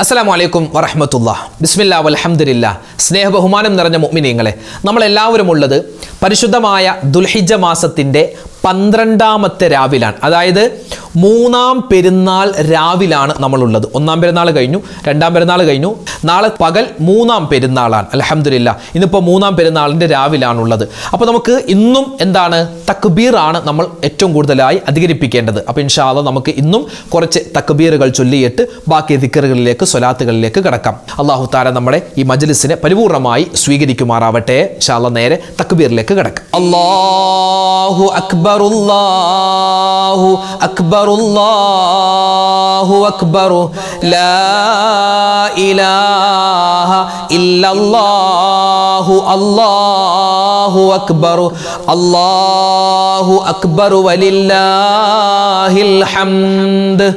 അസ്സലാമു അലൈക്കും വറഹ്മത്തുള്ളാഹി. ബിസ്മില്ലാഹി വൽഹംദുലില്ലാഹ്. സ്നേഹബഹുമാനം നിറഞ്ഞ മുഅ്മിനീങ്ങളെ, നമ്മളെല്ലാവരും ഉള്ളത് പരിശുദ്ധമായ ദുൽഹിജ്ജ മാസത്തിൻ്റെ 12ാമത്തെ രാവിലാണ്. അതായത് 3-ാം പെരുന്നാൾ രാവിലാണ് നമ്മളുള്ളത്. 1-ാം പെരുന്നാൾ കഴിഞ്ഞു, 2-ാം പെരുന്നാൾ കഴിഞ്ഞു, നാളെ പകൽ 3-ാം പെരുന്നാളാണ്. അൽഹംദുലില്ലാഹ്, ഇന്നിപ്പോൾ 3-ാം പെരുന്നാളിൻ്റെ രാവിലാണുള്ളത്. അപ്പോൾ നമുക്ക് ഇന്നും എന്താണ് തക്ബീറാണ് നമ്മൾ ഏറ്റവും കൂടുതലായി അധികരിപ്പിക്കേണ്ടത്. അപ്പോൾ ഇൻഷാ അല്ലാഹ് നമുക്ക് ഇന്നും കുറച്ച് തക്ബീറുകൾ ചൊല്ലിയിട്ട് ബാക്കി ദിക്റുകളിലേക്ക് സ്വലാത്തുകളിലേക്ക് കടക്കാം. അല്ലാഹു തആല നമ്മുടെ ഈ മജ്ലിസിനെ പരിപൂർണമായി സ്വീകരിക്കുമാറാവട്ടെ. ഇൻഷാ അല്ലാഹ് നേരെ തക്ബീറിലേക്ക് കടക്കാം. അല്ലാഹു അക്ബർ, അല്ലാഹു അക്ബർ, അല്ലാഹു അക്ബർ, ലാ ഇലാഹ ഇല്ലല്ലാഹു, അല്ലാഹു അക്ബർ, അല്ലാഹു അക്ബർ വലില്ലാഹിൽ ഹംദ്,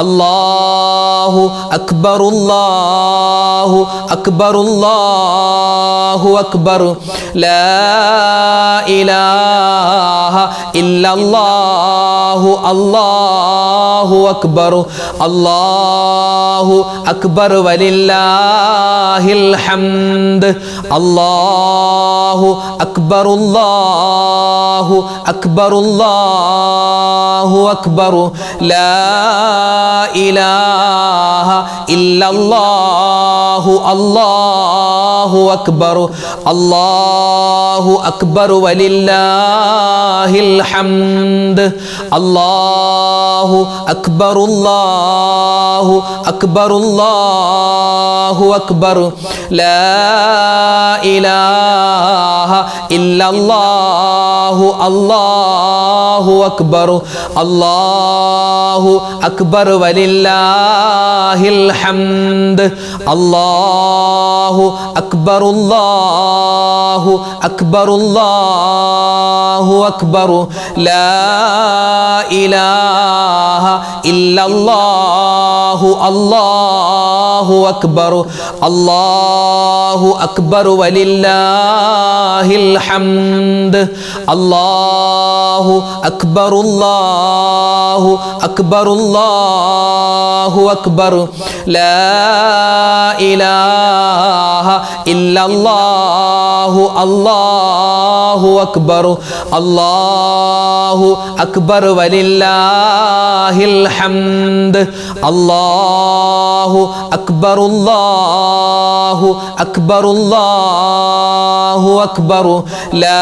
അല്ലാഹു അക്ബർ, അല്ലാഹു അക്ബർ, അല്ലാഹു അക്ബർ, ലാ ഇലാഹ ഇല്ലല്ലാഹു, അല്ലാഹു അക്ബർ, അല്ലാഹു അക്ബർ വലില്ലാഹിൽ ഹംദ്, അല്ലാഹു അക്ബർ, അല്ലാഹു അക്ബർ, അല്ലാഹു അക്ബർ, ലാ ഇലാഹ ഇല്ലല്ലാഹു, അല്ലാഹു അക്ബർ, അല്ലാഹു അക്ബർ വലില്ലാഹിൽ ഹംദ്, അല്ലാഹു അക്ബർ, അല്ലാഹു അക്ബർ, അല്ലാഹു അക്ബർ, ലാ ഇലാഹ ഇല്ലല്ലാഹു, അല്ലാഹു അക്ബർ, അല്ലാഹു അക്ബർ വലില്ലാഹിൽ ഹംദ്, അല്ലാഹു അക്ബർ, അല്ലാഹു അക്ബർ, അല്ലാഹു അക്ബർ, ലാ ഇലാഹ ഇല്ലല്ലാഹു, അല്ലാഹു അക്ബർ, അല്ലാഹു അക്ബർ വലില്ലാഹിൽ ഹംദ്, അല്ലാഹു അക്ബർ, അല്ലാഹു അക്ബർ, അല്ലാഹു അക്ബർ, ലാ ഇലാഹ ഇല്ലല്ലാഹു, അല്ലാഹു അക്ബർ, അല്ലാഹു അക്ബർ വലില്ലാഹിൽ ഹംദ്, അല്ലാഹു അക്ബർ, അല്ലാഹു അക്ബർ, അല്ലാഹു അക്ബർ, ലാ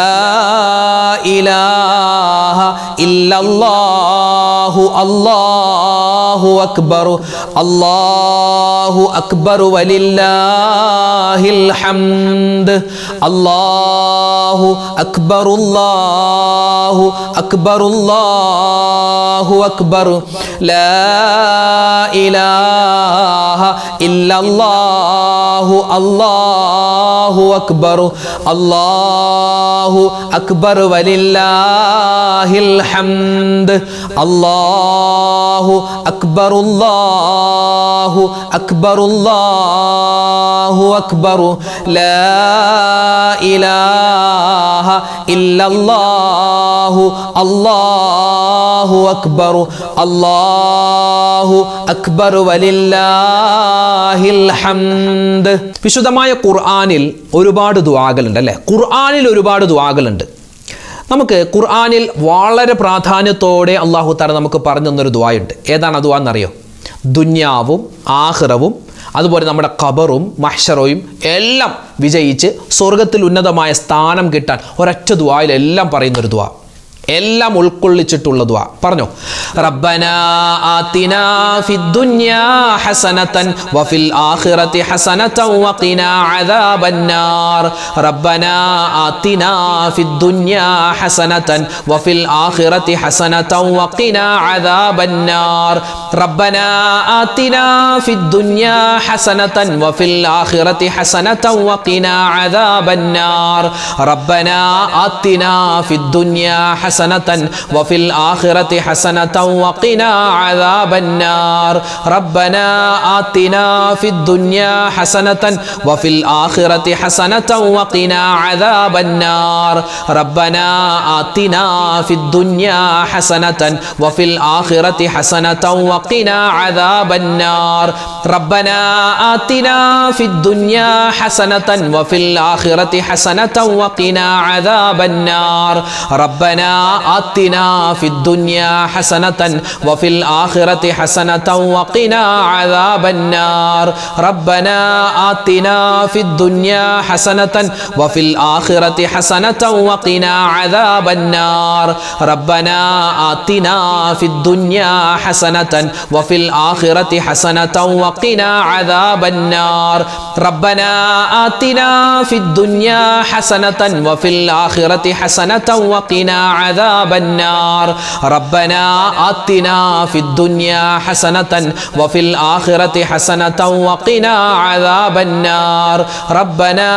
ഇലാഹ ഇല്ലല്ലാഹു, അല്ലാഹു അക്ബർ, അല്ലാഹു അക്ബർ വലില്ലാഹിൽ ഹംദ്, അല്ലാഹു അക്ബർ, അല്ലാഹു അക്ബർ, അല്ലാഹു അക്ബർ, ലാ ഇലാഹ ഇല്ലല്ലാഹു, അല്ലാഹു അക്ബർ, അല്ലാഹു അക്ബർ വലില്ലാഹിൽ ഹംദ്, അല്ലാഹു അക്ബർ, അല്ലാഹു അക്ബർ, അല്ലാഹു അക്ബർ, ലാ ഇലാഹ ഇല്ലല്ലാഹു, അല്ലാഹു അക്ബർ, അല്ലാഹു അക്ബർ വലില്ലാഹിൽ ഹംദ്. വിശുദ്ധമായ ഖുർആനിൽ ഒരുപാട് ദുആകളുണ്ട് അല്ലേ? ഖുർആനിൽ ഒരുപാട് ദുആകളുണ്ട്. നമുക്ക് ഖുർആനിൽ വളരെ പ്രാധാന്യത്തോടെ അല്ലാഹു തആല നമുക്ക് പറഞ്ഞു തന്നൊരു ദുആയുണ്ട്. ഏതാണ് ആ ദുആ എന്നറിയോ? ദുനിയാവും ആഖിറവും അതുപോലെ നമ്മുടെ ഖബറും മഹ്ശറയും എല്ലാം വിജയിച്ച് സ്വർഗത്തിൽ ഉന്നതമായ സ്ഥാനം കിട്ടാൻ ഒരൊറ്റ ദുആയിൽ എല്ലാം പറയുന്നൊരു ദുആ, എല്ലാം ഉൾക്കൊള്ളിച്ചിട്ടുള്ള ദുആ. പറഞ്ഞോ, റബ്ബനാ ആതിനാ ഫിദ്ദുനിയാ ഹസനതൻ വഫിൽ ആഖിറതി ഹസനതൻ വഖിനാ അദാബന്നാർ, റബ്ബനാ ആതിനാ ഫിദ്ദുനിയാ ഹസനതൻ വഫിൽ ആഖിറതി ഹസനതൻ വഖിനാ അദാബന്നാർ, റബ്ബനാ ആതിനാ ഫിദ്ദുനിയാ ഹസനതൻ വഫിൽ ആഖിറതി ഹസനതൻ വഖിനാ അദാബന്നാർ, റബ്ബനാ ആതിനാ ഫിദ്ദുനിയാ ഹസനതൻ حسنة وفي الآخرة حسنة وقنا عذاب النار ربنا آتنا في الدنيا حسنة وفي الآخرة حسنة وقنا عذاب النار ربنا آتنا في الدنيا حسنة وفي الآخرة حسنة وقنا عذاب النار ربنا آتنا في الدنيا حسنة وفي الآخرة حسنة وقنا عذاب النار ربنا آتنا في الدنيا حسنة وفي الآخرة حسنة وقنا عذاب النار ربنا آتنا في الدنيا حسنة وفي الآخرة حسنة وقنا عذاب النار ربنا آتنا في الدنيا حسنة وفي الآخرة حسنة وقنا عذاب النار ربنا آتنا في الدنيا حسنة وفي الآخرة حسنة وقنا عذاب النار ربنا آتنا في الدنيا حسنة وفي الآخرة حسنة وقنا عذاب النار ربنا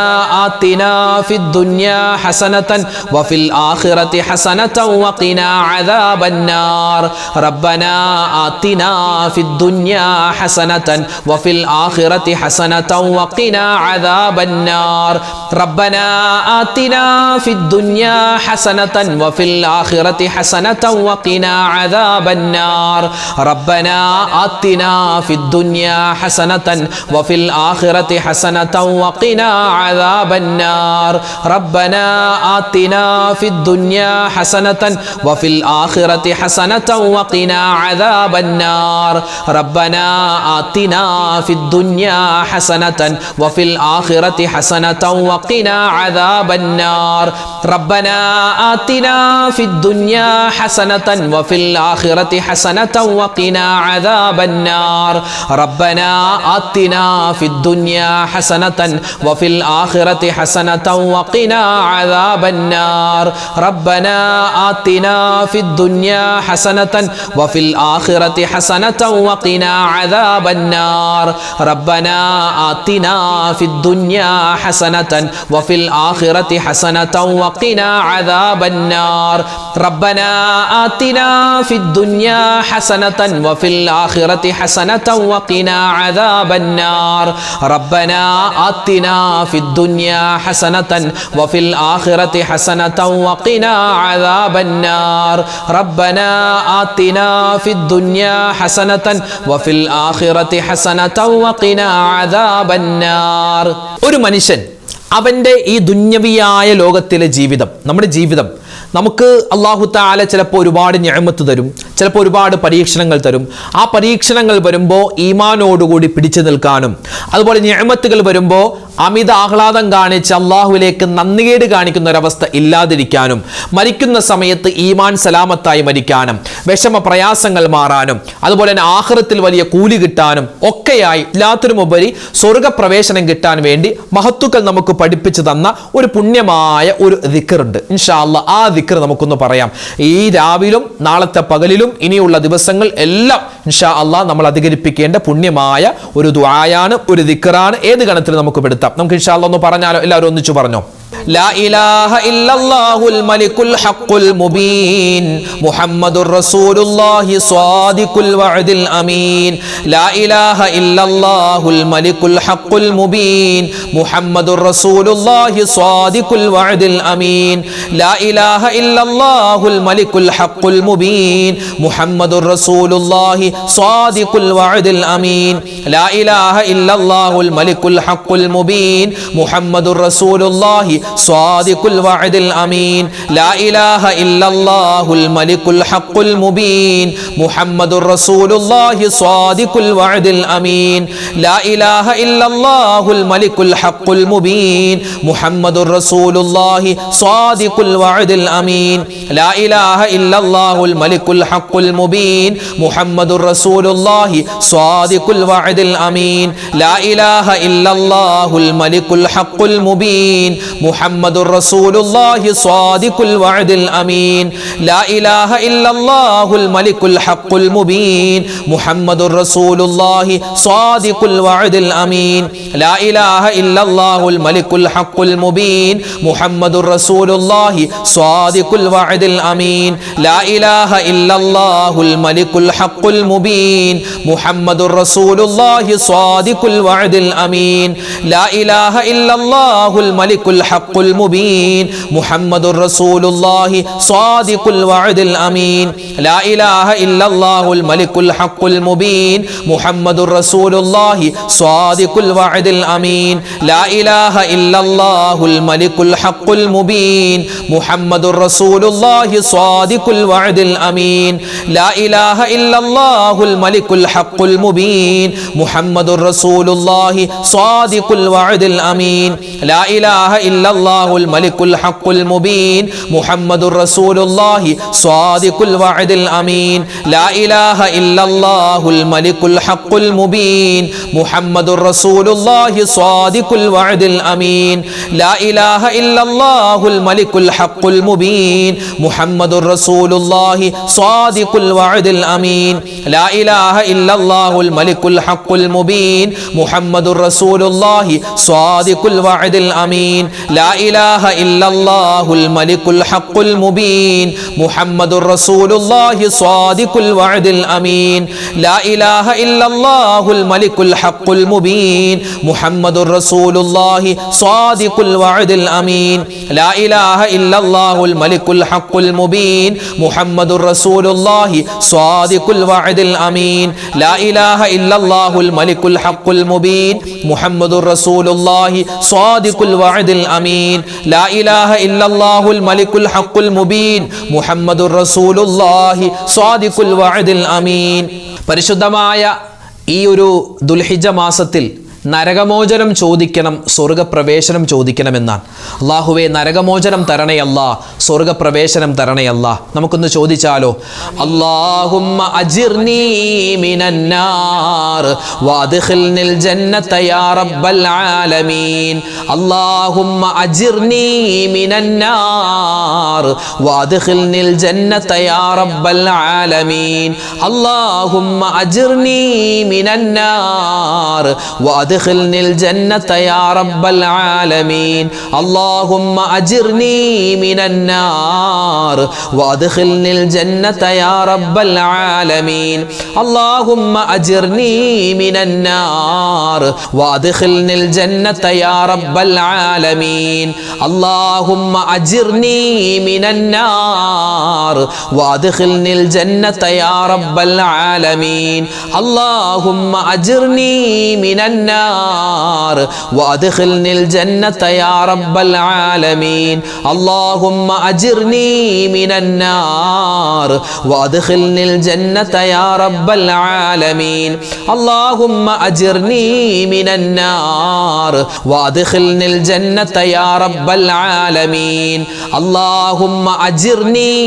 آتنا في الدنيا حسنة وفي الآخرة حسنة وقنا عذاب النار ربنا آتنا في الدنيا حسنة وفي الآخرة حسنة وقنا عذاب النار ربنا آتنا في الدنيا حسنة وفي الآخرة حسنة وقنا عذاب النار ربنا آتنا في الدنيا حسنة وفي الآخرة حسنة وقنا عذاب النار ربنا آتنا في الدنيا حسنة وفي الآخرة حسنة وقنا عذاب النار ربنا آتنا في الدنيا حسنة وفي الآخرة حسنة وقنا عذاب النار ربنا آتنا في الدنيا حسنة وفي الآخرة حسنة وقنا عذاب النار ربنا آتنا في الدنيا حسنة وفي الآخرة حسنة وقنا عذاب النار ربنا آتنا في الدنيا حسنة وفي الآخرة حسنة وقنا عذاب النار ربنا آتنا في الدنيا حسنة وفي الآخرة حسنة وقنا عذاب النار ربنا آتنا في الدنيا حسنة وفي الآخرة حسنة وقنا عذاب النار ربنا آتنا في الدنيا حسنة وفي الآخرة حسنة وقنا عذاب النار ربنا آتنا في الدنيا حسنة وفي الآخرة حسنة وقنا عذاب النار ഒരു മനുഷ്യൻ അവൻ്റെ ഈ ദുന്യവിയായ ലോകത്തിലെ ജീവിതം, നമ്മുടെ ജീവിതം, നമുക്ക് അല്ലാഹു തആല ചിലപ്പോൾ ഒരുപാട് നിഅമത്ത് തരും, ചിലപ്പോൾ ഒരുപാട് പരീക്ഷണങ്ങൾ തരും. ആ പരീക്ഷണങ്ങൾ വരുമ്പോൾ ഈമാനോടുകൂടി പിടിച്ചു നിൽക്കാനും, അതുപോലെ നിഅമത്തുകൾ വരുമ്പോൾ അമിത ആഹ്ലാദം കാണിച്ച് അള്ളാഹുവിലേക്ക് നന്ദികേട് കാണിക്കുന്ന ഒരവസ്ഥ ഇല്ലാതിരിക്കാനും, മരിക്കുന്ന സമയത്ത് ഈമാൻ സലാമത്തായി മരിക്കാനും, വിഷമ പ്രയാസങ്ങൾ മാറാനും, അതുപോലെ തന്നെ ആഖിറത്തിൽ വലിയ കൂലി കിട്ടാനും ഒക്കെയായി എല്ലാത്തിനുമുപരി സ്വർഗപ്രവേശനം കിട്ടാൻ വേണ്ടി മഹത്തുക്കൾ നമുക്ക് പഠിപ്പിച്ചു തന്ന ഒരു പുണ്യമായ ഒരു ദിക്റുണ്ട്. ഇൻഷാ അല്ലാഹ് ആ ദിക്ർ നമുക്കൊന്ന് പറയാം. ഈ രാവിലും നാളത്തെ പകലിലും ഇനിയുള്ള ദിവസങ്ങൾ എല്ലാം ഇൻഷാ അല്ലാഹ് നമ്മൾ അധികരിപ്പിക്കേണ്ട പുണ്യമായ ഒരു ദുആയാണ്, ഒരു ദിക്റാണ്. ഏത് ഗണത്തിൽ നമുക്ക് പെടുത്താം? നമുക്ക് ഇൻഷാ അല്ലാഹ് ഒന്ന് പറഞ്ഞാലോ? എല്ലാവരും ഒന്നിച്ചു പറഞ്ഞോ. لا إله إلا الله الملك الحق المبين محمد رسول الله صادق الوعد الأمين لا إله إلا الله الملك الحق المبين محمد رسول الله صادق الوعد الأمين لا إله إلا الله الملك الحق المبين محمد رسول الله صادق الوعد الأمين لا إله إلا الله الملك الحق المبين محمد رسول الله صادق الوعد الأمين لا إله إلا الله الملك الحق المبين محمد رسول الله صادق الوعد الأمين لا إله إلا الله الملك الحق المبين محمد رسول الله صادق الوعد الأمين لا إله إلا الله الملك الحق المبين محمد رسول الله صادق الوعد الأمين لا إله إلا الله الملك الحق المبين മുഹമ്മദുർ റസൂലുള്ളാഹി സ്വാദിഖുൽ വഅദിൽ അമീൻ ലാ ഇലാഹ ഇല്ലല്ലാഹുൽ മലിക്കുൽ ഹഖുൽ മുബീൻ മുഹമ്മദുർ റസൂലുള്ളാഹി സ്വാദിഖുൽ വഅദിൽ അമീൻ ലാ ഇലാഹ ഇല്ലല്ലാഹുൽ മലിക്കുൽ ഹഖുൽ മുബീൻ മുഹമ്മദുർ റസൂലുള്ളാഹി സ്വാദിഖുൽ വഅദിൽ അമീൻ ലാ ഇലാഹ ഇല്ലല്ലാഹുൽ മലിക്കുൽ ഹഖുൽ മുബീൻ മുഹമ്മദുർ റസൂലുള്ളാഹി സ്വാദിഖുൽ വഅദിൽ അമീൻ ലാ ഇലാഹ ഇല്ലല്ലാഹുൽ മലിക്കുൽ ഹഖുൽ മുബീൻ മുഹമ്മദുർ റസൂലുള്ളാഹി സ്വാദിഖുൽ വഅദിൽ അമീൻ ലാ ഇലാഹ ഇല്ലല്ലാഹുൽ മലിക്കുൽ ഹഖുൽ മുബീൻ മുഹമ്മദുർ റസൂലുള്ളാഹി സ്വാദിഖുൽ വഅദിൽ അമീൻ ലാ ഇലാഹ ഇല്ലല്ലാഹുൽ മലിക്കുൽ ഹഖുൽ മുബീൻ മുഹമ്മദുർ റസൂലുള്ളാഹി സ്വാദിഖുൽ വഅദിൽ അമീൻ ലാ ഇലാഹ ഇല്ലല്ലാഹുൽ മലിക്കുൽ ഹഖുൽ മുബീൻ മുഹമ്മദുർ റസൂലുള്ളാഹി സ്വാദിഖുൽ വഅദിൽ അമീൻ ലാ ഇലാഹ ഇല്ലല്ലാഹുൽ മലിക്കുൽ ഹഖുൽ മുബീൻ മുഹമ്മദുർ റസൂലുള്ളാഹി സ്വാദിഖുൽ വഅദിൽ അമീൻ ലാ ഇലാഹ ഇല്ലല്ലാഹുൽ മലിക്കുൽ ഹഖുൽ മുബീൻ മുഹമ്മദുർ റസൂലുള്ളാഹി സ്വാദിഖുൽ വഅദിൽ അമീൻ ലാ ഇലാഹ ഇല്ലല്ലാഹുൽ മലിക്കുൽ ഹഖുൽ മുബീൻ മുഹമ്മദുർ റസൂലുള്ളാഹി സ്വാദിഖുൽ വഅദിൽ അമീൻ ലാ ഇലാഹ ഇല്ലല്ലാഹുൽ മലിക്കുൽ ഹഖുൽ മുബീൻ മുഹമ്മദുർ റസൂലുള്ളാഹി സ്വാദിഖുൽ വഅദിൽ അമീൻ ലാ ഇലാഹ ഇല്ലല്ലാഹുൽ മലിക്കുൽ ഹഖുൽ മുബീൻ മുഹമ്മദുർ റസൂലുള്ളാഹി സ്വാദിഖുൽ വഅദിൽ അമീൻ ലാ ഇലാഹ ഇല്ലല്ലാഹുൽ മലിക്കുൽ ഹഖുൽ മുബീൻ മുഹമ്മദുർ റസൂലുള്ളാഹി സ്വാദിഖുൽ വഅദിൽ അമീൻ ലാ ഇലാഹ ഇല്ലല്ലാഹുൽ മലിക്കുൽ ഹഖുൽ മുബീൻ മുഹമ്മദുർ റസൂലുള്ളാഹി സ്വാദിഖുൽ വഅദിൽ അമീൻ ലാ ഇലാഹ ഇല്ലല്ലാഹുൽ മലിക്കുൽ ഹഖുൽ മുബീൻ മുഹമ്മദുർ റസൂലുള്ളാഹി സ്വാദിഖുൽ വഅദിൽ അമീൻ ലാ ഇലാഹ ഇല്ലല്ലാഹുൽ മലിക്കുൽ ഹഖുൽ മുബീൻ മുഹമ്മദുർ റസൂലുള്ളാഹി സ്വാദിഖുൽ വഅദിൽ അമീൻ. പരിശുദ്ധമായ ഈ ഒരു ദുൽഹിജ്ജ മാസത്തിൽ നരകമോചനം ചോദിക്കണം, സ്വർഗപ്രവേശനം ചോദിക്കണമെന്നാണ്. അല്ലാഹുവേ, നരകമോചനം തരണയല്ല, സ്വർഗപ്രവേശനം തരണയല്ല. നമുക്കൊന്ന് ചോദിച്ചാലോ? അല്ലാഹുമ്മ അജിർനീ മിനന്നാർ വഅദ്ഖിൽനിൽ ജന്നത യാ റബ്ബൽ ആലമീൻ. അല്ലാഹുമ്മ അജിർനീ മിനന്നാർ വഅദ്ഖിൽനിൽ ജന്നത യാ റബ്ബൽ ആലമീൻ. അല്ലാഹുമ്മ അജിർനീ മിനന്നാർ وادخلني الجنة يا رب العالمين. اللهم أجرني من النار وادخلني الجنة يا رب العالمين. اللهم أجرني من النار وادخلني الجنة يا رب العالمين. اللهم أجرني من النار وادخلني الجنة يا رب العالمين. اللهم أجرني من النار وادخلني الجنة يا رب العالمين. اللهم أجرني من النار وادخلني الجنة يا رب العالمين. اللهم أجرني من النار وادخلني الجنة يا رب العالمين. اللهم أجرني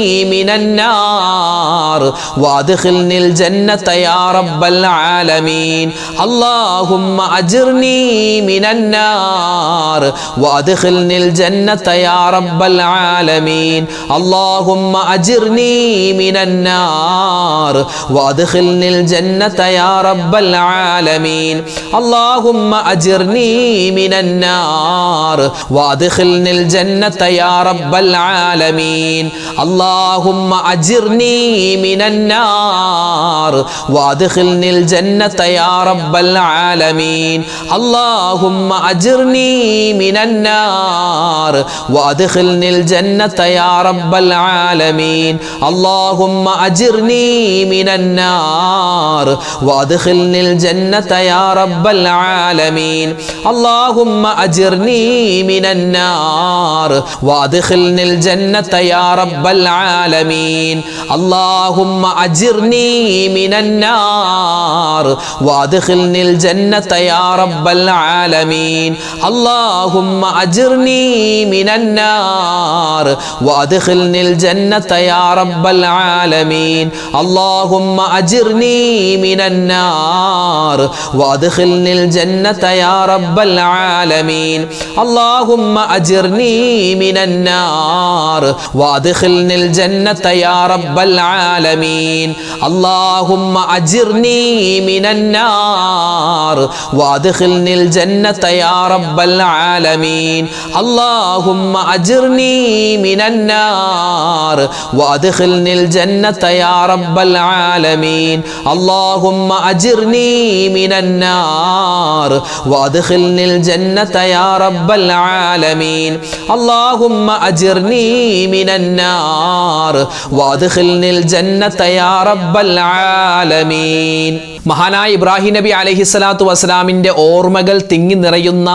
من النار وادخلني الجنة يا رب العالمين. اللهم أجرني من النار وأدخلني الجنة يا رب العالمين. اللهم أجرني من النار وأدخلني الجنة يا رب العالمين. اللهم أجرني من النار وأدخلني الجنة يا رب العالمين. اللهم أجرني من النار وأدخلني الجنة يا رب العالمين. اللهم أجرني من النار وأدخلني الجنة يا رب العالمين. اللهم أجرني من النار وأدخلني الجنة يا رب العالمين. اللهم أجرني من النار وأدخلني الجنة يا رب العالمين. اللهم أجرني من النار وأدخلني الجنة يا يا رب العالمين اللهم أجرني من النار وأدخلني الجنة يا رب العالمين اللهم أجرني من النار وأدخلني الجنة يا رب العالمين اللهم أجرني من النار وأدخلني الجنة يا رب العالمين اللهم أجرني من النار وأدخلني الجنة يا رب العالمين اللهم أجرني من النار وأدخلني الجنة يا رب العالمين اللهم أجرني من النار وأدخلني الجنة يا رب العالمين اللهم أجرني من النار وأدخلني الجنة يا رب العالمين മഹാനായ ഇബ്രാഹിം നബി അലൈഹിസ്സലാത്തു വസ്സലാമിൻ്റെ ഓർമ്മകൾ തിങ്ങി നിറയുന്ന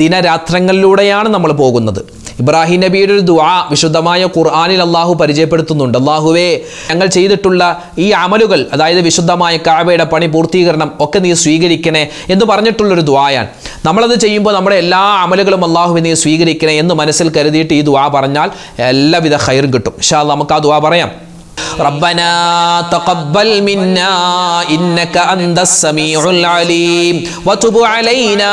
ദിനരാത്രങ്ങളിലൂടെയാണ് നമ്മൾ പോകുന്നത്. ഇബ്രാഹിം നബിയുടെ ഒരു ദുആ വിശുദ്ധമായ ഖുർആനിൽ അള്ളാഹു പരിചയപ്പെടുത്തുന്നുണ്ട്. അള്ളാഹുവേ, ഞങ്ങൾ ചെയ്തിട്ടുള്ള ഈ അമലുകൾ, അതായത് വിശുദ്ധമായ കഅബയുടെ പണി പൂർത്തീകരണം ഒക്കെ നീ സ്വീകരിക്കണേ എന്ന് പറഞ്ഞിട്ടുള്ളൊരു ദുആയാണ്. നമ്മളത് ചെയ്യുമ്പോൾ നമ്മുടെ എല്ലാ അമലുകളും അള്ളാഹുവെ നീ സ്വീകരിക്കണേ എന്ന് മനസ്സിൽ കരുതിയിട്ട് ഈ ദുആ പറഞ്ഞാൽ എല്ലാവിധ ഖൈറും കിട്ടും. ഇൻഷാ അല്ലാഹ് നമുക്ക് ആ ദുആ പറയാം. ربنا تقبل منا إنك أنت السميع العليم وتب علينا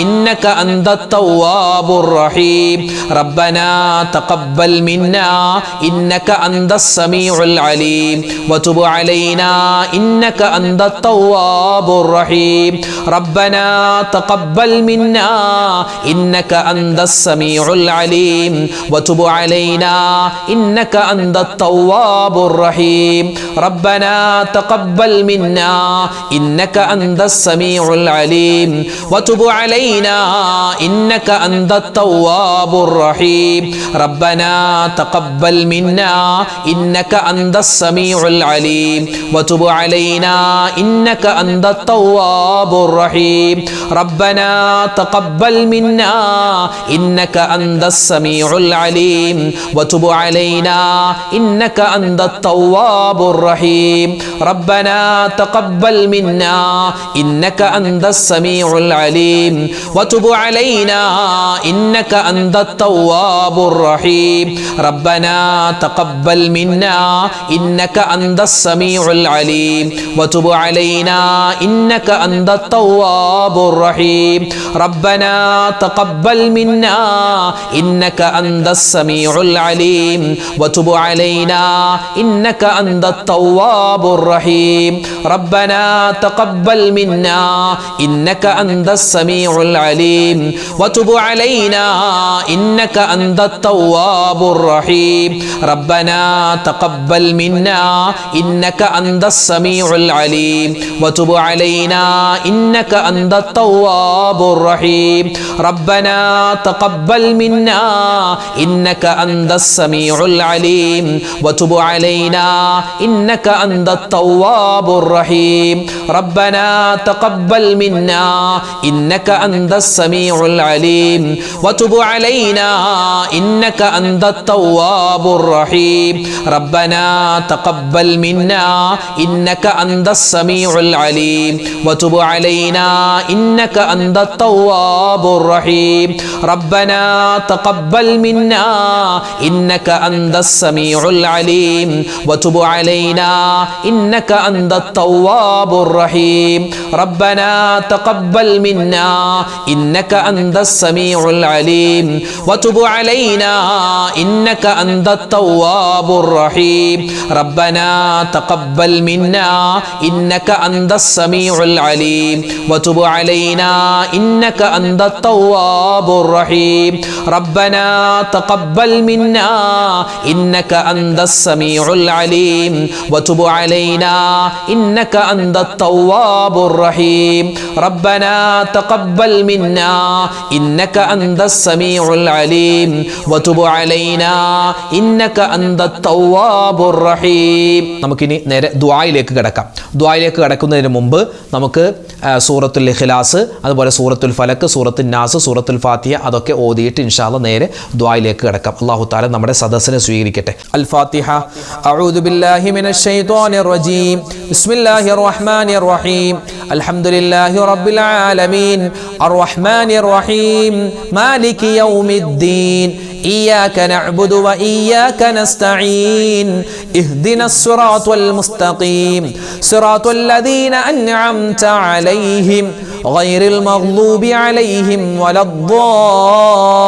إنك أنت التواب الرحيم ربنا تقبل منا إنك أنت السميع العليم وتب علينا إنك أنت التواب الرحيم ربنا تقبل منا إنك أنت السميع العليم وتب علينا إنك أنت التواب الرحيم ربنا تقبل منا إنك أنت السميع العليم وتب علينا إنك أنت التواب الرحيم ربنا تقبل منا إنك أنت السميع العليم وتب علينا إنك أنت التواب الرحيم ربنا تقبل منا إنك أنت السميع العليم وتب علينا إنك أنت التواب الرحيم ربنا تقبل منا إنك أنت السميع العليم وتب علينا إنك أنت التواب الرحيم ربنا تقبل منا إنك أنت السميع العليم وتب علينا إنك أنت التواب الرحيم ربنا تقبل منا إنك أنت السميع العليم وتب علينا إنك أنت التواب الرحيم ربنا تقبل منا إنك أنت السميع العليم وتب علينا إنك أنت التواب الرحيم ربنا تقبل منا إنك أنت السميع العليم وتب علينا إنك أنت التواب الرحيم ربنا تقبل منا إنك أنت السميع العليم وتب علينا إنك أنت التواب الرحيم ربنا تقبل منا إنك أنت السميع العليم وتب علينا إنك أنت التواب الرحيم ربنا تقبل منا إنك أنت السميع العليم وتب علينا إنك أنت التواب الرحيم ربنا تقبل منا إنك أنت السميع العليم وتب علينا إنك أنت التواب الرحيم ربنا تقبل منا إنك أنت السميع العليم وتب علينا إنك أنت التواب الرحيم ربنا تقبل منا إنك أنت السميع العليم وتب علينا إنك أنت التواب الرحيم ربنا تقبل منا إنك أنت السميع العليم وتب علينا إنك أنت التواب الرحيم ربنا تقبل منا إنك أنت السميع العليم وتب علينا إنك أنت التواب الرحيم നമുക്കിനി നേരെ ദുആയിലേക്ക് കടക്കാം. ദുആയിലേക്ക് കടക്കുന്നതിന് മുമ്പ് നമുക്ക് സൂറത്തുൽ ഇഖ്ലാസ്, അതുപോലെ സൂറത്തുൽ ഫലക്ക്, സൂറത്തുൽ നാസ്, സൂറത്തുൽ ഫാത്തിഹ അതൊക്കെ ഓതിയിട്ട് ഇൻഷാ അല്ലാഹ് നേരെ ദുആയിലേക്ക് കടക്കാം. അല്ലാഹു തആല നമ്മുടെ സദസ്സിനെ സ്വീകരിക്കട്ടെ. അൽ ഫാത്തിഹ. أعوذ بالله من الشيطان الرجيم بسم الله الرحمن الرحيم الحمد لله رب العالمين الرحمن الرحيم مالك يوم الدين إياك نعبد وإياك نستعين اهدنا الصراط المستقيم صراط الذين أنعمت عليهم غير المغضوب عليهم ولا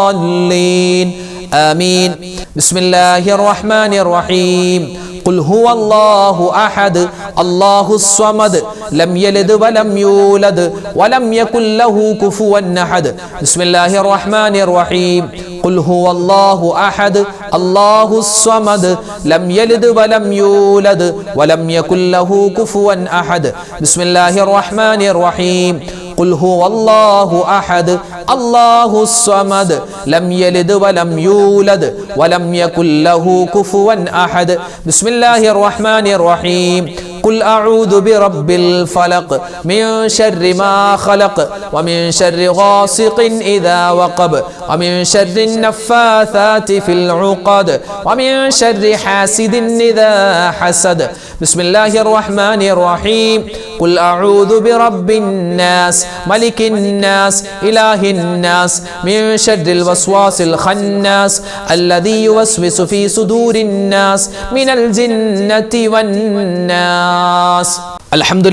الضالين آمين بسم الله الرحمن الرحيم قل هو الله أحد الله الصمد لم يلد ولم يولد ولم يكن له كفوا أحد بسم الله الرحمن الرحيم قل هو الله أحد الله الصمد لم يلد ولم يولد ولم يكن له كفوا أحد بسم الله الرحمن الرحيم قل هو الله أحد الله الصمد لم يلد ولم يولد ولم يكن له كفوا أحد بسم الله الرحمن الرحيم قل أعوذ برب الفلق من شر ما خلق ومن شر غاسق إذا وقب ومن شر النفاثات في العقد ومن شر حاسد إذا حسد بسم الله الرحمن الرحيم قل أعوذ برب الناس ملك الناس إله الناس من شر الوسواس الخناس الذي يوسوس في صدور الناس من الجنة والناس الحمد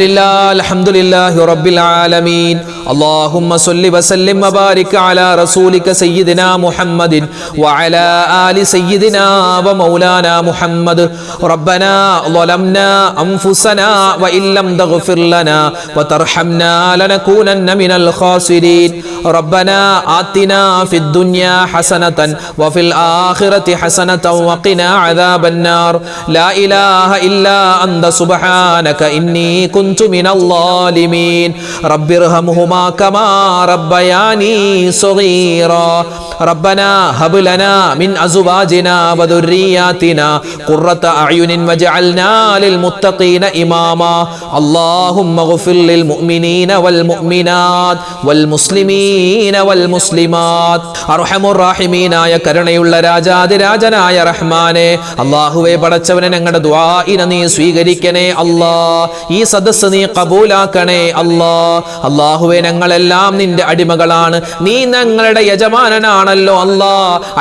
لله رب العالمين اللهم صل وسلم وبارك على رسولك سيدنا محمد وعلى آل سيدنا ومولانا محمد ربنا ظلمنا أنفسنا وإن لم تغفر لنا وترحمنا لنكونن من الخاسرين ربنا آتنا في الدنيا حسنة وفي الآخرة حسنة وقنا عذاب النار لا إله إلا أنت سبحانك إني كنت من الظالمين رب ارحمهما كما ربياني صغيرا ربنا هب لنا من أزواجنا وذرياتنا قرة أعين واجعلنا للمتقين إماما اللهم اغفر للمؤمنين والمؤمنات والمسلمين والمسلمات أرحم الراحمين يا കരുണയുള്ള രാജാതിരാജനായ റഹ്മാനെ അല്ലാഹുവേ പടച്ചവനെ ഞങ്ങളുടെ ദുആഇനെ നീ സ്വീകരിക്കണേ അല്ലാ ഈ സദസ്സ് നീ കബൂലാക്കണേ അല്ലാ അല്ലാഹുവേ ഞങ്ങളെല്ലാം നിന്റെ അടിമകളാണ് നീ ഞങ്ങളുടെ യജമാനനാണല്ലോ അല്ലാ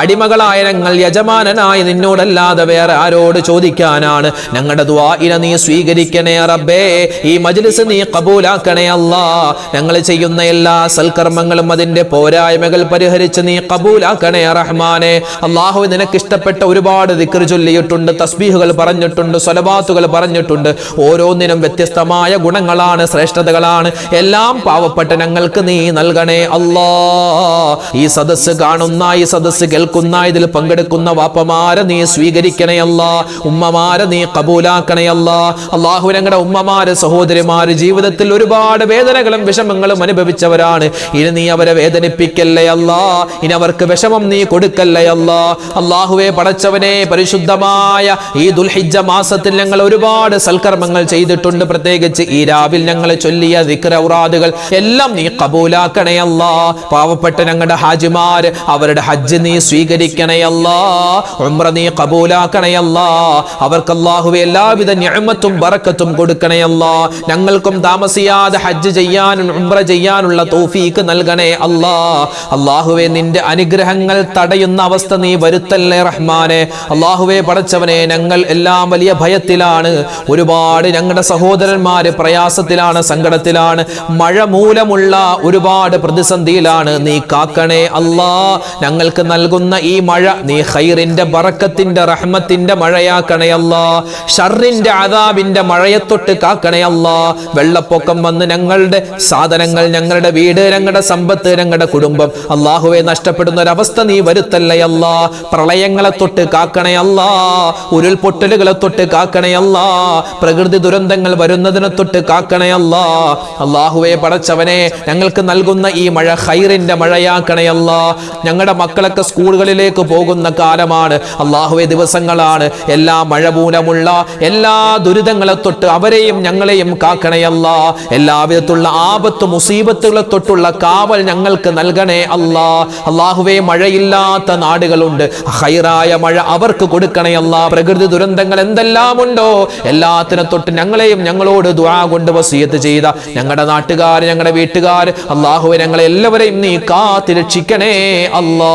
അടിമകളായ ഞങ്ങൾ യജമാനനായ നിന്നോടല്ലാതെ വേറെ ആരോട് ചോദിക്കാനാണ് ഞങ്ങളുടെ ദുആഇനെ നീ സ്വീകരിക്കണേ റബ്ബേ ഈ മജ്ലിസ് നീ കബൂലാക്കണേ അല്ലാ ഞങ്ങൾ ചെയ്യുന്ന എല്ലാ സൽക്കർമ്മങ്ങളും അതിന്റെ പോരായ്മകൾ പരിഹരിച്ച് നീ കബൂലാക്കണേ റഹ്മാനെ അല്ലാഹുവേ നിനക്ക് ഇഷ്ടപ്പെട്ട ഒരുപാട് ദിക്ർ ചൊല്ലിയിട്ടുണ്ട് തസ്ബീഹുകൾ പറഞ്ഞിട്ടുണ്ട് സ്വലവാത്തുകൾ പറഞ്ഞിട്ടുണ്ട് ഓരോന്നിനും വ്യത്യസ്തമായ ഗുണങ്ങളാണ് ശ്രേഷ്ഠതകളാണ് എല്ലാം പാവപ്പെട്ട ഞങ്ങൾക്ക് നീ നൽകണേ അല്ലാ ഈ സദസ്സ് കാണുന്ന ഈ സദസ്സ് കേൾക്കുന്ന ഇതിൽ പങ്കെടുക്കുന്ന വാപ്പമാരെ നീ സ്വീകരിക്കണേ അല്ലാ ഉമ്മമാരെ നീ കബൂലാക്കണേ അല്ലാ അല്ലാഹു ഞങ്ങളുടെ ഉമ്മമാര് സഹോദരിമാര് ജീവിതത്തിൽ ഒരുപാട് വേദനകളും വിഷമങ്ങളും അനുഭവിച്ചവരാണ് ഇനി നീ അവരെ വേദനിപ്പിക്കല്ലേ അല്ലാ ഇനി അവർക്ക് വിഷമം നീ കൊടുക്കല്ലേ അല്ലാ അല്ലാഹുവേ പടച്ചവനെ പരിശുദ്ധമായ ഈ ദുൽഹിജ്ജ മാസത്തിൽ ഞങ്ങൾ ഒരുപാട് സൽക്കർമ്മങ്ങൾ ചെയ്തിട്ടുണ്ട് പ്രത്യേകിച്ച് ഈ രാവിൽ ഞങ്ങൾ ചൊല്ലിയ ദിക്ർ ഔറാദുകൾ എല്ലാം നീ കബൂലാക്കണേ അല്ലാ പാവപ്പെട്ട ഞങ്ങളുടെ ഹാജിമാർ അവരുടെ ഹജ്ജ് നീ സ്വീകരിക്കണേ അല്ലാ ഉംറ നീ കബൂലാക്കണേ അല്ലാ അവർക്ക് അല്ലാഹുവേ എല്ലാവിധ നിഅമത്തും ബറക്കത്തും കൊടുക്കണേ അല്ലാ ഞങ്ങൾക്കും താമസിയാതെ ഹജ്ജ് ചെയ്യാനും ഉംറ ചെയ്യാനുള്ള തൗഫീക്ക് നൽകണേ അല്ലാ അല്ലാഹുവേ നിന്റെ അനുഗ്രഹങ്ങൾ തടയുന്ന അവസ്ഥ നീ വരുത്തല്ലേ റഹ്മാനെ അല്ലാഹുവേ പടച്ചവനെ ഞങ്ങൾ എല്ലാം വലിയ ഭയത്തിലാണ് ഒരുപാട് ഞങ്ങളുടെ സഹോദരന്മാര് പ്രയാസത്തിലാണ് സങ്കടത്തിലാണ് മഴ മൂലമുള്ള ഒരുപാട് പ്രതിസന്ധിയിലാണ് നീ കാക്കണേ അല്ലാ ഞങ്ങൾക്ക് നൽകുന്ന ഈ മഴ നീ ഖൈറിന്റെ ബറക്കത്തിന്റെ റഹ്മത്തിന്റെ മഴയാക്കണേ അല്ലാ ഷർറിന്റെ അദാബിന്റെ മഴയത്തൊട്ട് കാക്കണേ അല്ലാ വെള്ളപ്പൊക്കം വന്ന് ഞങ്ങളുടെ സാധനങ്ങൾ ഞങ്ങളുടെ വീട് ഞങ്ങളുടെ സമ്പത്ത് ഞങ്ങളുടെ കുടുംബം അല്ലാഹുവേ നഷ്ടപ്പെടുന്ന ഒരവസ്ഥ നീ വരുത്തല്ലേ അല്ലാ പ്രളയങ്ങളെ തൊട്ട് കാക്കണേ അല്ലാ ഉരുൾപൊട്ടലുകളെ തൊട്ട് കാക്കണേ അല്ലാ പ്രകൃതി ദുരന്തങ്ങൾ വരുന്നതിനെ തൊട്ട് കാക്കണേ അല്ലാ അല്ലാഹുവേ പടച്ചവനെ ഞങ്ങൾക്ക് നൽകുന്ന ഈ മഴ ഖൈറിന്റെ മഴയാക്കണേ അല്ലാ ഞങ്ങളുടെ മക്കളൊക്കെ സ്കൂളുകളിലേക്ക് പോകുന്ന കാലമാണ് അല്ലാഹുവേ, ദിവസങ്ങളാണ്. എല്ലാ മഴമൂലമുള്ള എല്ലാ ദുരിതങ്ങളെ തൊട്ട് അവരെയും ഞങ്ങളെയും കാക്കണേ അല്ലാ. എല്ലാവിധത്തിലുള്ള ആപത്ത് മുസീബത്തുകളെ തൊട്ടുള്ള കാവൽ ഞങ്ങൾക്ക് നൽകണേ അല്ലാ. അല്ലാഹുവേ, മഴയില്ലാത്ത നാടുകളുണ്ട്, ഖൈറായ മഴ അവർക്ക് കൊടുക്കണേ അല്ലാ. പ്രകൃതി ദുരന്തങ്ങൾ എന്തെല്ലാം ഉണ്ടോ എല്ലാത്തിനെ തൊട്ട് ഞങ്ങളെയും ഞങ്ങളോട് ദുആ കൊണ്ട് വസിയത്ത് ചെയ്ത ഞങ്ങളുടെ നാട്ടുകാർ, ഞങ്ങളുടെ വീട്ടുകാർ, അല്ലാഹുവേ, ഞങ്ങളെ എല്ലാവരെയും നീ കാത്ത് രക്ഷിക്കണേ അല്ലാ.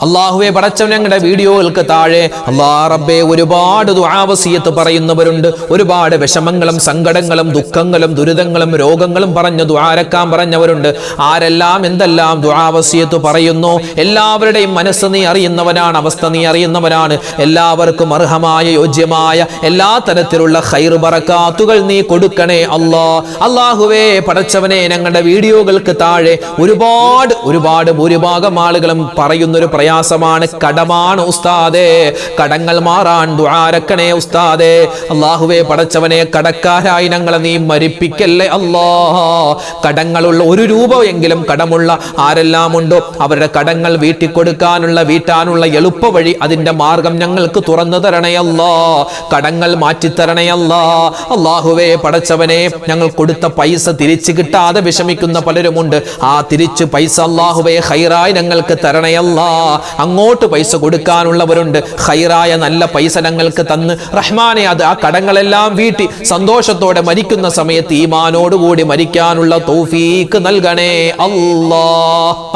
അല്ലാഹുവേ, പടച്ചവൻ ഞങ്ങളുടെ വീഡിയോകൾക്ക് താഴെ അല്ലാ റബ്ബേ ഒരുപാട് ദുആ വസിയത്ത് പറയുന്നവരുണ്ട്. ഒരുപാട് വിഷമങ്ങളും സങ്കടങ്ങളും ദുഃഖങ്ങളും ദുരിതങ്ങളും രോഗങ്ങളും പറഞ്ഞ് ദുആരക്കാൻ പറഞ്ഞവരുണ്ട്. ആരെല്ലാം എന്തെല്ലാം ദുആ വസിയത്ത് പറയുന്നു, എല്ലാവരുടെയും മനസ്സ് നീ അറിയുന്നവനാണ്, അവസ്ഥ നീ അറിയുന്നവനാണ്. എല്ലാവർക്കും അർഹമായ യോജ്യമായ എല്ലാ തരത്തിലുള്ള ഖൈർ ബറകാത്തുകൾ നീ കൊടുക്കണേ അല്ലാ. അല്ലാഹുവേ, പടച്ചവനെ, ഞങ്ങളുടെ വീഡിയോകൾക്ക് താഴെ ഒരുപാട് ഭൂരിഭാഗം ആളുകളും പറയുന്നൊരു പ്രയാസമാണ് കടമാണ് ഉസ്താദേ. കടങ്ങൾ മാറാൻ ദുആരക്കണേ ഉസ്താദേ. അല്ലാഹുവേ, പടച്ചവനെ, കടക്കാരായി ഞങ്ങളെ നീ മരിപ്പിക്കല്ലേ അല്ലാ. കടങ്ങളുള്ള 1 രൂപ എങ്കിലും കടമുള്ള ആരെല്ലാം ഉണ്ടോ അവരുടെ കടങ്ങൾ വീട്ടാനുള്ള എളുപ്പ വഴി, അതിന്റെ മാർഗം ഞങ്ങൾക്ക് തുറന്നു തരണേ അല്ലാ. കടങ്ങൾ മാറ്റിത്തരണേ അല്ലാ. അല്ലാഹുവേ, പടച്ചവനെ, ഞങ്ങൾ കൊടുത്ത പൈസ തിരിച്ചു കിട്ടാതെ വിഷമിക്കുന്ന പലരുമുണ്ട്. ആ തിരിച്ചു പൈസ അല്ലാഹുവേ ഖൈറായി ഞങ്ങൾക്ക് തരണേ അല്ലാ. അങ്ങോട്ട് പൈസ കൊടുക്കാനുള്ളവരുണ്ട്, ഖൈറായ നല്ല പൈസ ഞങ്ങൾക്ക് തന്ന് റഹ്മാനെ ആ കടങ്ങളെല്ലാം വീട്ടി സന്തോഷത്തോടെ മരിക്കുന്ന സമയത്ത് ഈമാനോടുകൂടി മരിക്കാനുള്ള തൗഫീക്ക് നൽകണേ അല്ലാ.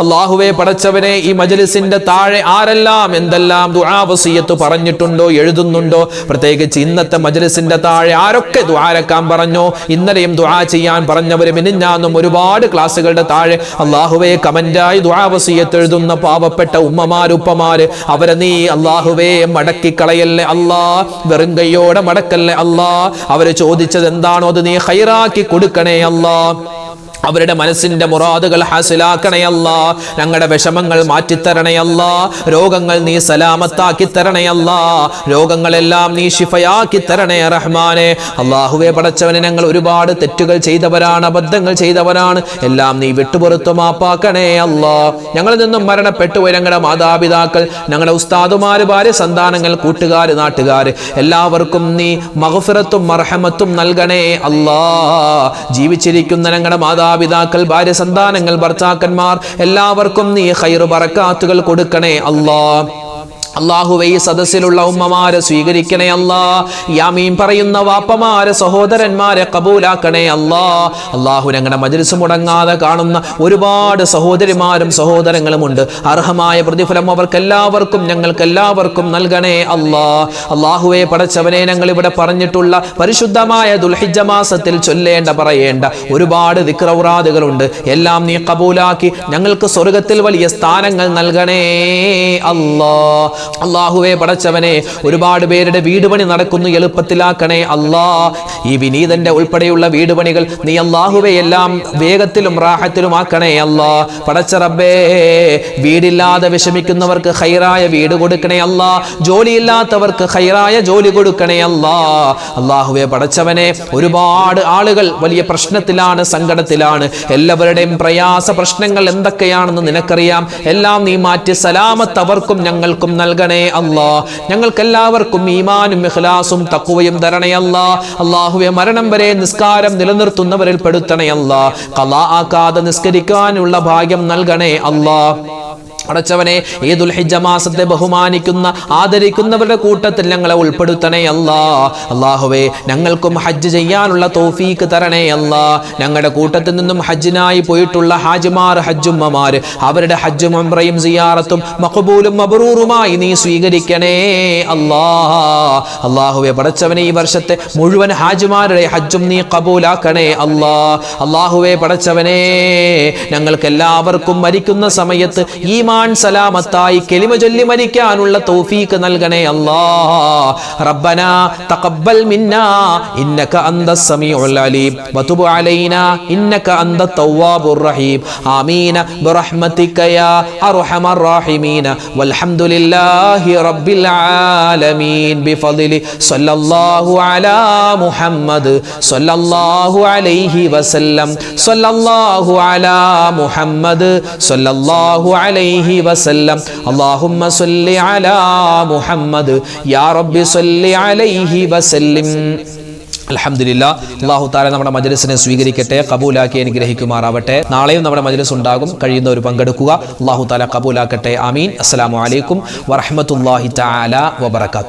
അല്ലാഹുവേ, പടച്ചവനെ, ഈ മജ്ലിസിന്റെ താഴെ ആരെല്ലാം എന്തെല്ലാം ദുആ വസിയത്ത് പറഞ്ഞിട്ടുണ്ടോ എഴുതുന്നുണ്ടോ, പ്രത്യേകിച്ച് ഇന്നത്തെ മജ്ലിസിന്റെ താഴെ ആരൊക്കെ ദുആരക്കാൻ പറഞ്ഞോ, ഇന്നലെയും ദുആ ചെയ്യാൻ പറഞ്ഞവരും മിനിഞ്ഞാന്നും ഒരുപാട് ക്ലാസ്സുകളുടെ താഴെ അല്ലാഹുവേ കമന്റായി ദുആ വസിയത്ത് എഴുതുന്ന പാവപ്പെട്ട ഉമ്മമാര് ഉപ്പമാര്, അവരെ നീ അല്ലാഹുവേ മടക്കി കളയല്ലേ അല്ലാ. വെറും കൈയോടെ മടക്കല്ലേ അല്ലാ. അവര് ചോദിച്ചത് എന്താണോ അത് നീ ഖൈറാക്കി കൊടുക്കണേ അല്ലാ. അവരുടെ മനസ്സിന്റെ മുറാദുകൾ ഹാസിലാക്കണേ അല്ലാ. ഞങ്ങളുടെ വിഷമങ്ങൾ മാറ്റിത്തരണേ അല്ലാ. രോഗങ്ങൾ നീ സലാമത്താക്കി തരണേ അല്ലാ. രോഗങ്ങളെല്ലാം നീ ശിഫയാക്കി തരണേ റഹ്മാനെ. അല്ലാഹുവേ, പടച്ചവനെ, ഞങ്ങൾ ഒരുപാട് തെറ്റുകൾ ചെയ്തവരാണ്, അബദ്ധങ്ങൾ ചെയ്തവരാണ്. എല്ലാം നീ വിട്ടുപുറത്തു മാപ്പാക്കണേ അല്ലാ. ഞങ്ങളിൽ നിന്നും മരണപ്പെട്ടുപോയി ഞങ്ങളുടെ മാതാപിതാക്കൾ, ഞങ്ങളുടെ ഉസ്താദുമാര്, ഭാര്യ, സന്താനങ്ങൾ, കൂട്ടുകാര്, നാട്ടുകാര്, എല്ലാവർക്കും നീ മഗ്ഫിറത്തും മർഹമത്തും നൽകണേ അല്ലാ. ജീവിച്ചിരിക്കുന്ന ഞങ്ങളുടെ മാതാപിതാക്കൾ, ഭാര്യ, സന്താനങ്ങൾ, ഭർത്താക്കന്മാർ, എല്ലാവർക്കും നീ ഖൈർ ബറകാത്തുകൾ കൊടുക്കണേ അല്ലാ. അല്ലാഹുവേ, ഈ സദസ്സിലുള്ള ഉമ്മമാരെ സ്വീകരിക്കണേ അല്ലാ. യാമീൻ പറയുന്ന വാപ്പമാരെ, സഹോദരന്മാരെ കബൂലാക്കണേ അല്ലാ. അല്ലാഹു, ഞങ്ങളുടെ മജ്ലിസ് മുടങ്ങാതെ കാണുന്ന ഒരുപാട് സഹോദരിമാരും സഹോദരങ്ങളും ഉണ്ട്. അർഹമായ പ്രതിഫലം അവർക്കെല്ലാവർക്കും ഞങ്ങൾക്കെല്ലാവർക്കും നൽകണേ അല്ലാ. അല്ലാഹുവേ, പടച്ചവനെ, ഞങ്ങൾ ഇവിടെ പറഞ്ഞിട്ടുള്ള പരിശുദ്ധമായ ദുൽഹിജ്ജ മാസത്തിൽ ചൊല്ലേണ്ട പറയേണ്ട ഒരുപാട് ദിക്ർ ഔറാദുകളുണ്ട്. എല്ലാം നീ കബൂലാക്കി ഞങ്ങൾക്ക് സ്വർഗത്തിൽ വലിയ സ്ഥാനങ്ങൾ നൽകണേ അല്ലാ. അല്ലാഹുവേ, പടച്ചവനെ, ഒരുപാട് പേരുടെ വീട് പണി നടക്കുന്നു, എളുപ്പത്തിലാക്കണേ അല്ലാ. ഈ വിനീതന്റെ ഉൾപ്പെടെയുള്ള വീട് പണികൾ നീ അല്ലാഹുവേ എല്ലാം വേഗത്തിലും റാഹത്തിലും ആക്കണേ അല്ലാ. പടച്ച റബ്ബേ, വീടില്ലാതെ വിഷമിക്കുന്നവർക്ക് ഖൈറായ വീട് കൊടുക്കണേ അല്ലാ. ജോലിയില്ലാത്തവർക്ക് ഖൈറായ ജോലി കൊടുക്കണേ അല്ലാ. അല്ലാഹുവേ, പടച്ചവനെ, ഒരുപാട് ആളുകൾ വലിയ പ്രശ്നത്തിലാണ്, സങ്കടത്തിലാണ്. എല്ലാവരുടെയും പ്രയാസ പ്രശ്നങ്ങൾ എന്തൊക്കെയാണെന്ന് നിനക്കറിയാം. എല്ലാം നീ മാറ്റി സലാമത്ത് അവർക്കും ഞങ്ങൾക്കും നൽകണേ അല്ലാ. ഞങ്ങൾക്കെല്ലാവർക്കും ഈമാനും ഇഖ്ലാസും തഖ്വയും തരണേ അല്ലാ. അല്ലാഹുവേ, മരണം വരെ നിസ്കാരം നിലനിർത്തുന്നവരിൽ പെടുത്തണേ അല്ലാ. ഖളാ ആക്കാതെ നിസ്കരിക്കാനുള്ള ഭാഗ്യം നൽകണേ അല്ലാ. പടച്ചവനെ, ഈ ദുൽഹിജ്ജ മാസത്തെ ബഹുമാനിക്കുന്ന ആദരിക്കുന്നവരുടെ കൂട്ടത്തിൽ ഞങ്ങളെ ഉൾപ്പെടുത്തണേ അല്ലാ. അല്ലാഹുവേ, ഞങ്ങൾക്കും ഹജ്ജ് ചെയ്യാനുള്ള തൗഫീക്ക് തരണേ അല്ലാ. ഞങ്ങളുടെ കൂട്ടത്തിൽ നിന്നും ഹജ്ജിനായി പോയിട്ടുള്ള ഹാജിമാർ, ഹജ്ജുമ്മമാര്, അവരുടെ ഹജ്ജും ഉംറയും സിയാറത്തും മഖബൂലും മബ്റൂറുമായി നീ സ്വീകരിക്കണേ അല്ലാ. അല്ലാഹുവേ, പടച്ചവനെ, ഈ വർഷത്തെ മുഴുവൻ ഹാജിമാരുടെ ഹജ്ജും നീ കബൂലാക്കണേ അല്ലാ. അല്ലാഹുവേ, പടച്ചവനെ, ഞങ്ങൾക്ക് എല്ലാവർക്കും മരിക്കുന്ന സമയത്ത് ഈമാൻ സലാമത്തായി കലിമ ചൊല്ലി മരിക്കാനുള്ള തൗഫീക്ക് നൽകണേ അല്ലാ. റബ്ബനാ തഖബ്ബൽ മിന്നാ ഇന്നക അന്തസ് സമീഉൽ അലീം വതുബ് അലൈനാ ഇന്നക അന്തത് തവ്വാബുർ റഹീം. ആമീൻ ബിറഹ്മതിക യാ അർഹമർ റഹീമീൻ. വൽഹംദുലില്ലാഹി റബ്ബിൽ ആലമീൻ. ബിഫദ്ലി സ്വല്ലല്ലാഹു അലാ മുഹമ്മദ് സ്വല്ലല്ലാഹു അലൈഹി വസല്ലം. സ്വല്ലല്ലാഹു അലാ മുഹമ്മദ് സ്വല്ലല്ലാഹു അലൈഹി അലൈഹി വസല്ലം. അല്ലാഹുമ്മ സ്വല്ലി അലാ മുഹമ്മദ് യാ റബ്ബി സ്വല്ലി അലൈഹി വസല്ലിം. അൽഹംദുലില്ലാ. അല്ലാഹു തആല നമ്മുടെ മജ്‌ലിസിനെ സ്വീകരിക്കട്ടെ, കബൂലാക്കി അനുഗ്രഹിക്കുമാറാവട്ടെ. നാളെയും നമ്മുടെ മജ്‌ലിസ് ഉണ്ടാകും, കഴിയുന്നവർ പങ്കെടുക്കുക. അല്ലാഹു തആല കബൂലാക്കട്ടെ. ആമീൻ. അസ്സലാമു അലൈക്കും വറഹ്മത്തുള്ളാഹി തആല വബറകാതുഹു.